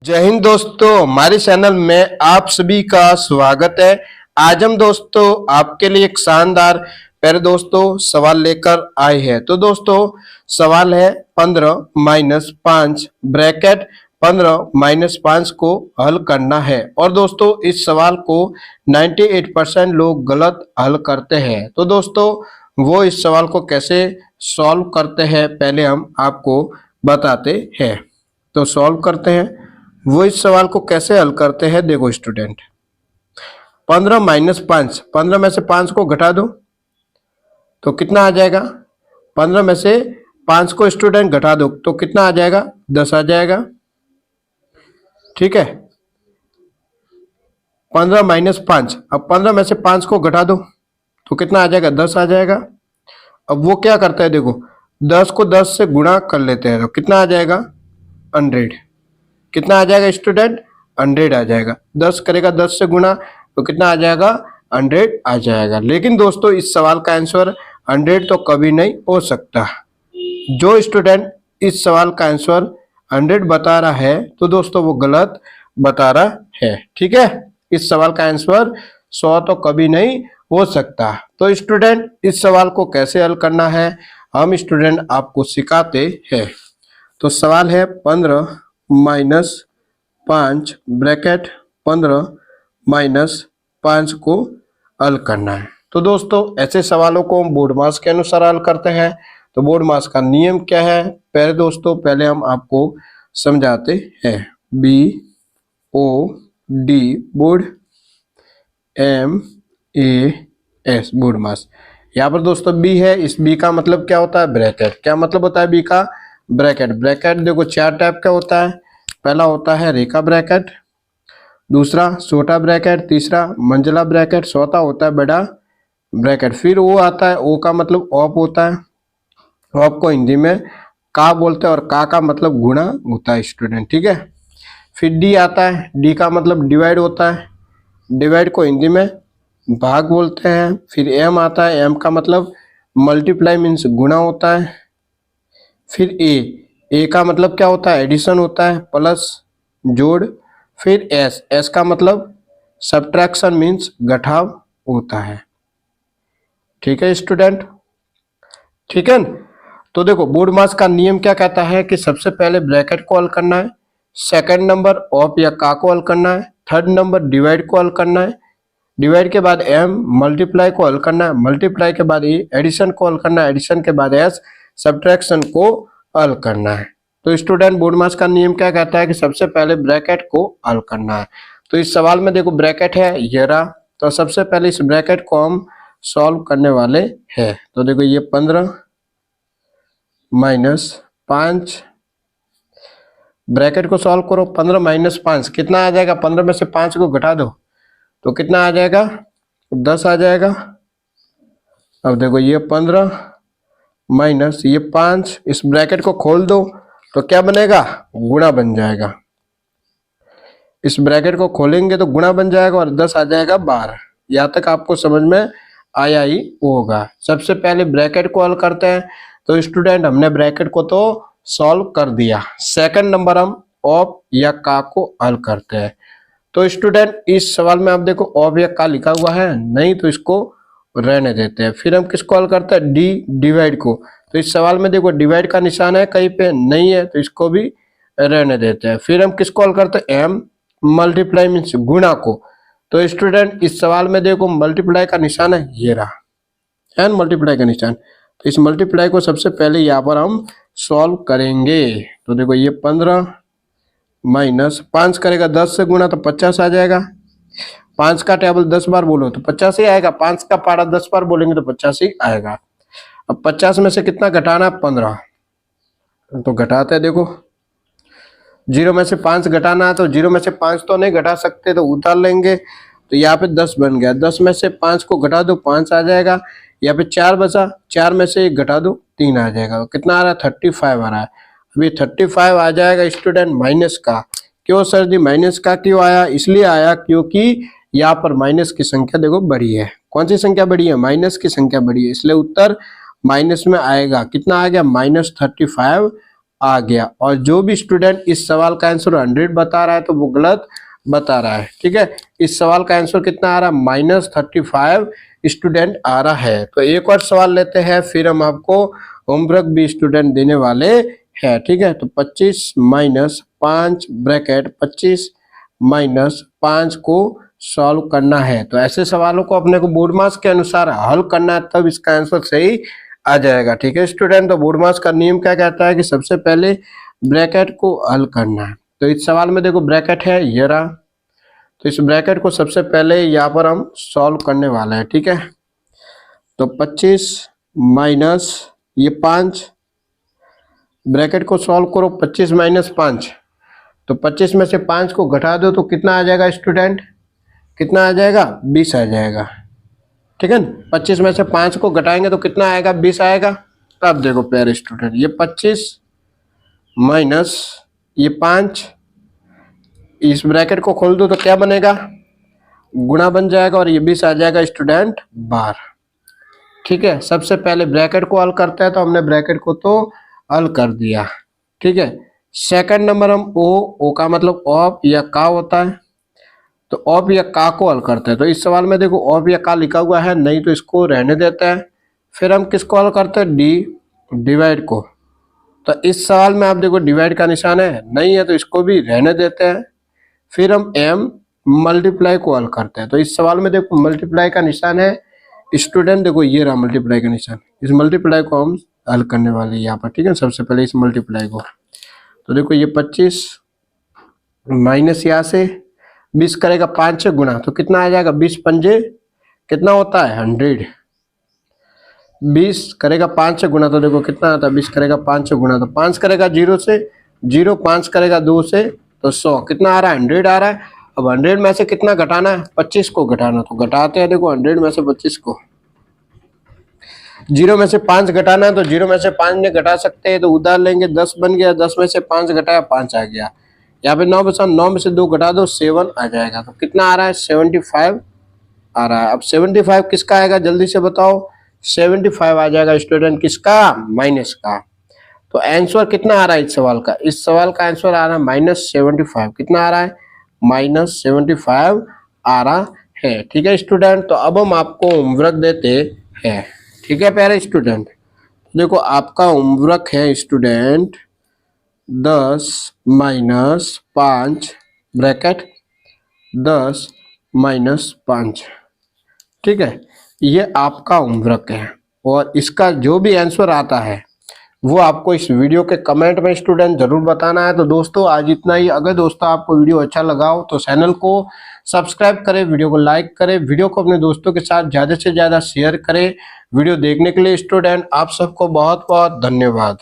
जय हिंद दोस्तों, हमारे चैनल में आप सभी का स्वागत है। आज हम दोस्तों आपके लिए एक शानदार प्यारे दोस्तों सवाल लेकर आए हैं। तो दोस्तों सवाल है 15-5 ब्रैकेट 15-5 को हल करना है। और दोस्तों इस सवाल को 98% लोग गलत हल करते हैं। तो दोस्तों वो इस सवाल को कैसे सॉल्व करते हैं पहले हम आपको बताते हैं। तो सॉल्व करते हैं, वो इस सवाल को कैसे हल करते हैं। देखो स्टूडेंट, 15-5, 15 में से 5 को घटा दो तो कितना आ जाएगा। 15 में से 5 को स्टूडेंट घटा दो तो कितना आ जाएगा, 10 आ जाएगा। ठीक है, 15-5, अब 15 में से 5 को घटा दो तो कितना आ जाएगा, 10 आ जाएगा। अब वो क्या करता है, देखो 10 को 10 से गुणा कर लेते हैं तो कितना आ जाएगा, 100। कितना आ जाएगा स्टूडेंट, 100 आ जाएगा। 10 करेगा 10 से गुणा तो कितना आ जाएगा, 100 आ जाएगा। लेकिन दोस्तों इस सवाल का आंसर 100 तो कभी नहीं हो सकता। जो स्टूडेंट इस सवाल का आंसर 100 बता रहा है तो दोस्तों वो गलत बता रहा है। ठीक है, इस सवाल का आंसर 100 तो कभी नहीं हो सकता। तो स्टूडेंट इस सवाल को कैसे हल करना है हम स्टूडेंट आपको सिखाते हैं। तो सवाल है 15-5 ब्रैकेट 15-5 को हल करना है। तो दोस्तों ऐसे सवालों को हम बोर्ड मास के अनुसार हल करते हैं। तो बोर्ड मास का नियम क्या है, पहले दोस्तों पहले हम आपको समझाते हैं। BOD बोर्ड, MAS बोर्ड मास। यहाँ पर दोस्तों B है, इस B का मतलब क्या होता है, ब्रैकेट। क्या मतलब होता है B का, ब्रैकेट। ब्रैकेट देखो 4 टाइप का होता है। पहला होता है रेखा ब्रैकेट, दूसरा छोटा ब्रैकेट, तीसरा मंझला ब्रैकेट, चौथा होता है बड़ा ब्रैकेट। फिर वो आता है, ओ का मतलब ऑफ होता है, ऑफ को हिंदी में का बोलते हैं और का मतलब गुणा होता है स्टूडेंट। ठीक है, फिर डी आता है, डी का मतलब डिवाइड होता है, डिवाइड को हिंदी में भाग बोलते हैं। फिर एम आता है, एम का मतलब मल्टीप्लाई मीन्स गुणा होता है। फिर ए का मतलब क्या होता है, एडिशन होता है, प्लस जोड़। फिर एस का मतलब सब्ट्रैक्शन मीन्स घटाव होता है। ठीक है स्टूडेंट, ठीक है। तो देखो बोर्ड मास का नियम क्या कहता है कि सबसे पहले ब्रैकेट को हल करना है, सेकंड नंबर ऑफ या का को हल करना है, थर्ड नंबर डिवाइड को हल करना है, डिवाइड के बाद एम, मल्टीप्लाई को हल करना है, मल्टीप्लाई के बाद ए, एडिशन को हल करना है, एडिशन के बाद एस, सब्ट्रैक्शन को हल करना है। तो स्टूडेंट बोर्ड मास का नियम क्या कहता है कि सबसे पहले ब्रैकेट को हल करना है। तो इस सवाल में देखो ब्रैकेट है ये रहा, तो सबसे पहले इस ब्रैकेट को हम सॉल्व करने वाले हैं। तो देखो ये 15-5 ब्रैकेट को सॉल्व करो। 15-5 कितना आ जाएगा, 15 में से 5 को घटा दो तो कितना आ जाएगा, 10 आ जाएगा। अब देखो ये 15 माइनस ये 5, इस ब्रैकेट को खोल दो तो क्या बनेगा, गुणा बन जाएगा। इस ब्रैकेट को खोलेंगे तो गुणा बन जाएगा और 10 आ जाएगा 12। यहाँ तक आपको समझ में आया ही होगा। सबसे पहले ब्रैकेट को हल करते हैं। तो स्टूडेंट हमने ब्रैकेट को तो सॉल्व कर दिया, सेकंड नंबर हम ऑफ या का को हल करते हैं। तो स्टूडेंट इस सवाल में आप देखो ऑफ या का लिखा हुआ है नहीं, तो इसको रहने देते हैं। फिर हम किसको हल करते हैं, डी डिवाइड को। तो इस सवाल में देखो डिवाइड का निशान है, कहीं पे नहीं है, तो इसको भी रहने देते हैं। फिर हम किसको हल करते हैं, एम, मल्टीप्लाई मीन्स गुणा को। तो स्टूडेंट इस सवाल में देखो मल्टीप्लाई का निशान है ये रहा, एन मल्टीप्लाई का निशान। तो इस मल्टीप्लाई को सबसे पहले यहाँ पर हम सॉल्व करेंगे। तो देखो ये 15-5 करेगा 10 से गुणा तो 50 आ जाएगा। 5 का टेबल 10 बार बोलो तो 50 ही आएगा, 5 का पारा 10 बार बोलेंगे तो 50 ही आएगा। अब 50 में से कितना घटाना, 15, तो घटाते हैं। देखो 0 में से 5 घटाना है तो 0 में से 5 तो नहीं घटा सकते, तो उतार लेंगे। तो यहाँ पे 10 बन गया, 10 में से 5 को घटा दो 5 आ जाएगा। यहाँ पे 4 बचा, 4 में से 1 घटा दो 3 आ जाएगा। तो कितना आ रहा है, 35 आ रहा है। अभी 35 आ जाएगा स्टूडेंट माइनस का। क्यों सर जी माइनस का क्यों आया, इसलिए आया क्योंकि यहाँ पर माइनस की संख्या देखो बड़ी है। कौन सी संख्या बड़ी है, माइनस की संख्या बड़ी है, इसलिए उत्तर माइनस में आएगा। कितना आ गया, -35 आ गया। और जो भी स्टूडेंट इस सवाल का आंसर 100 बता रहा है तो वो गलत बता रहा है। ठीक है, इस सवाल का आंसर कितना आ रहा है, -35 स्टूडेंट आ रहा है। तो एक और सवाल लेते हैं, फिर हम आपको होमवर्क भी स्टूडेंट देने वाले हैं। ठीक है, तो 25 - 5 ब्रैकेट 25 - 5 को सॉल्व करना है। तो ऐसे सवालों को अपने को बोर्ड मार्क्स के अनुसार हल करना है, तब इसका आंसर सही आ जाएगा। ठीक है स्टूडेंट, तो बोर्ड मार्क्स का नियम क्या कहता है कि सबसे पहले ब्रैकेट को हल करना है। तो इस सवाल में देखो ब्रैकेट है ये रहा, तो इस ब्रैकेट को सबसे पहले यहाँ पर हम सॉल्व करने वाले हैं। ठीक है, तो 25 माइनस ये 5, ब्रैकेट को सॉल्व करो, 25 - 5, तो 25 में से 5 को घटा दो तो कितना आ जाएगा स्टूडेंट, कितना आ जाएगा, 20 आ जाएगा। ठीक है, 25 में से 5 को घटाएंगे तो कितना आएगा, 20 आएगा। अब देखो प्यारे स्टूडेंट, ये 25 माइनस ये 5, इस ब्रैकेट को खोल दो तो क्या बनेगा, गुणा बन जाएगा और ये 20 आ जाएगा स्टूडेंट बार। ठीक है, सबसे पहले ब्रैकेट को हल करते हैं, तो हमने ब्रैकेट को तो हल कर दिया। ठीक है, सेकंड नंबर हम ओ का मतलब ऑफ या का होता है, तो ऑफ या का को हल करते हैं। तो इस सवाल में देखो ऑफ या का लिखा हुआ है, नहीं तो इसको रहने देते हैं। फिर हम किसको हल करते हैं, डिवाइड को। तो इस सवाल में आप देखो डिवाइड का निशान है, नहीं है तो इसको भी रहने देते हैं। फिर हम एम मल्टीप्लाई को हल करते हैं। तो इस सवाल में देखो मल्टीप्लाई का निशान है स्टूडेंट, देखो ये रहा मल्टीप्लाई का निशान, इस मल्टीप्लाई को हम हल करने वाले यहाँ पर। ठीक है, सबसे पहले इस मल्टीप्लाई को, तो देखो ये 25 माइनस यहाँ से 20 करेगा 5 से गुणा, तो कितना आ जाएगा, 20 पंजे कितना होता है 100, 20 करेगा 5 से गुणा तो देखो कितना आता है, 20 करेगा 5 से गुणा तो 5 करेगा 0 से 0, 5 करेगा 2 से तो 100, कितना आ रहा है 100 आ रहा है। अब 100 में से कितना घटाना है, 25 को घटाना, तो घटाते हैं देखो 100 में से 25 को, 0 में से 5 घटाना है तो 0 में से 5 ने घटा सकते हैं, तो उधार लेंगे 10 बन गया, 10 में से 5 घटाया 5 आ गया। यहाँ पे 9 बचा, 9 में से 2 घटा दो 7 आ जाएगा। तो कितना आ रहा है 75 आ रहा है। अब 75 किसका आएगा जल्दी से बताओ, 75 आ जाएगा स्टूडेंट किसका, माइनस का। तो आंसर कितना आ रहा है इस सवाल का, इस सवाल का आंसर आ रहा है -75। कितना आ रहा है, -75 आ रहा है। ठीक है स्टूडेंट, तो अब हम आपको होमवर्क देते हैं। ठीक है प्यारे स्टूडेंट, देखो आपका होमवर्क है स्टूडेंट 10 - 5 ब्रैकेट 10 - 5। ठीक है, ये आपका होमवर्क है और इसका जो भी आंसर आता है वो आपको इस वीडियो के कमेंट में स्टूडेंट जरूर बताना है। तो दोस्तों आज इतना ही। अगर दोस्तों आपको वीडियो अच्छा लगा हो तो चैनल को सब्सक्राइब करें, वीडियो को लाइक करें, वीडियो को अपने दोस्तों के साथ ज़्यादा से ज़्यादा शेयर करें। वीडियो देखने के लिए स्टूडेंट आप सबको बहुत बहुत धन्यवाद।